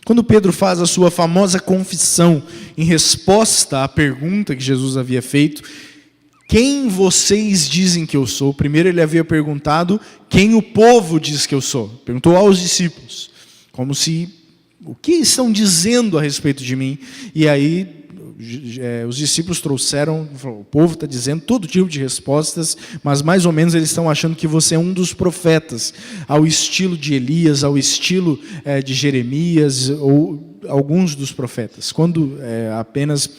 Quando Pedro faz a sua famosa confissão em resposta à pergunta que Jesus havia feito, quem vocês dizem que eu sou? Primeiro ele havia perguntado quem o povo diz que eu sou. Perguntou aos discípulos, como se, o que estão dizendo a respeito de mim? E aí os discípulos trouxeram, o povo está dizendo todo tipo de respostas, mas mais ou menos eles estão achando que você é um dos profetas, ao estilo de Elias, ao estilo de Jeremias, ou alguns dos profetas. Quando, apenas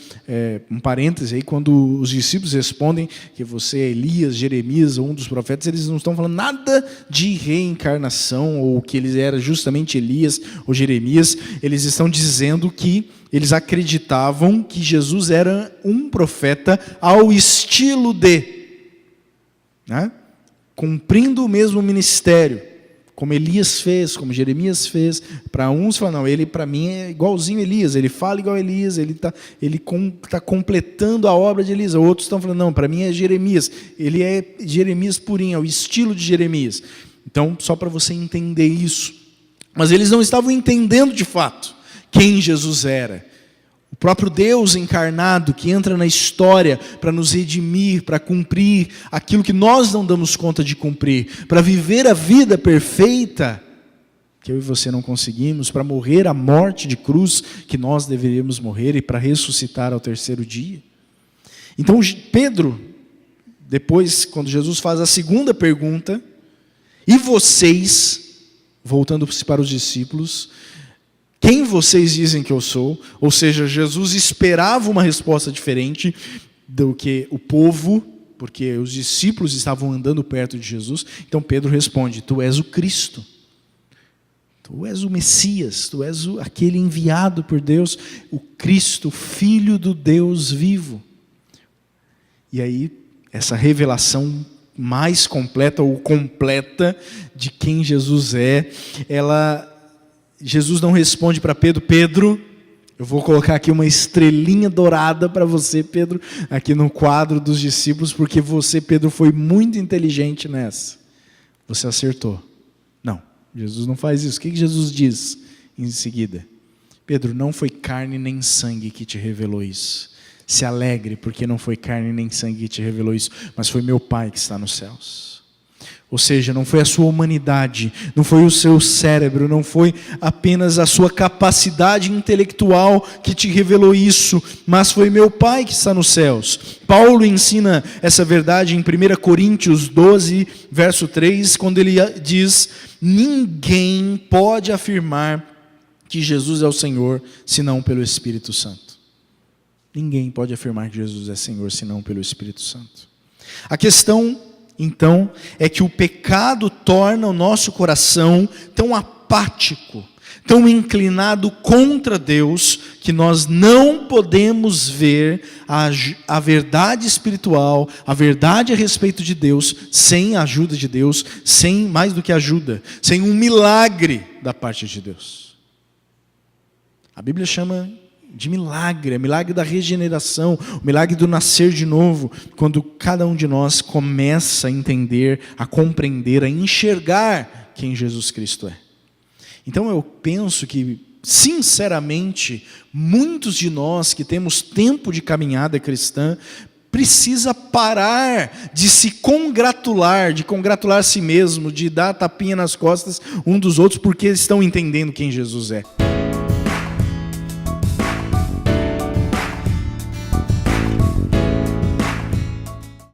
um parêntese aí, quando os discípulos respondem que você é Elias, Jeremias ou um dos profetas, eles não estão falando nada de reencarnação, ou que eles eram justamente Elias ou Jeremias. Eles estão dizendo que eles acreditavam que Jesus era um profeta ao estilo de, né? Cumprindo o mesmo ministério, como Elias fez, como Jeremias fez. Para uns falam, não, ele para mim é igualzinho Elias, ele fala igual Elias, ele tá completando a obra de Elias. Outros estão falando, não, para mim é Jeremias, ele é Jeremias purinho, é o estilo de Jeremias. Então, só para você entender isso. Mas eles não estavam entendendo de fato quem Jesus era. O próprio Deus encarnado que entra na história para nos redimir, para cumprir aquilo que nós não damos conta de cumprir, para viver a vida perfeita que eu e você não conseguimos, para morrer a morte de cruz que nós deveríamos morrer e para ressuscitar ao terceiro dia. Então Pedro, depois quando Jesus faz a segunda pergunta, e vocês, voltando-se para os discípulos, quem vocês dizem que eu sou? Ou seja, Jesus esperava uma resposta diferente do que o povo, porque os discípulos estavam andando perto de Jesus. Então Pedro responde, tu és o Cristo, tu és o Messias, tu és aquele enviado por Deus, o Cristo, Filho do Deus vivo. E aí, essa revelação mais completa ou completa de quem Jesus é, Jesus não responde para Pedro, Pedro, eu vou colocar aqui uma estrelinha dourada para você, Pedro, aqui no quadro dos discípulos, porque você, Pedro, foi muito inteligente nessa. Você acertou. Não, Jesus não faz isso. O que Jesus diz em seguida? Pedro, não foi carne nem sangue que te revelou isso. Se alegre, porque não foi carne nem sangue que te revelou isso, mas foi meu Pai que está nos céus. Ou seja, não foi a sua humanidade, não foi o seu cérebro, não foi apenas a sua capacidade intelectual que te revelou isso, mas foi meu Pai que está nos céus. Paulo ensina essa verdade em 1 Coríntios 12, verso 3, quando ele diz, ninguém pode afirmar que Jesus é o Senhor, senão pelo Espírito Santo. Ninguém pode afirmar que Jesus é Senhor, senão pelo Espírito Santo. A questão então, é que o pecado torna o nosso coração tão apático, tão inclinado contra Deus, que nós não podemos ver a verdade espiritual, a verdade a respeito de Deus, sem a ajuda de Deus, sem mais do que ajuda, sem um milagre da parte de Deus. A Bíblia chama de milagre, milagre da regeneração, o milagre do nascer de novo, quando cada um de nós começa a entender, a compreender, a enxergar quem Jesus Cristo é. Então eu penso que, sinceramente, muitos de nós que temos tempo de caminhada cristã, precisa parar de se congratular, de congratular a si mesmo, de dar tapinha nas costas um dos outros, porque estão entendendo quem Jesus é.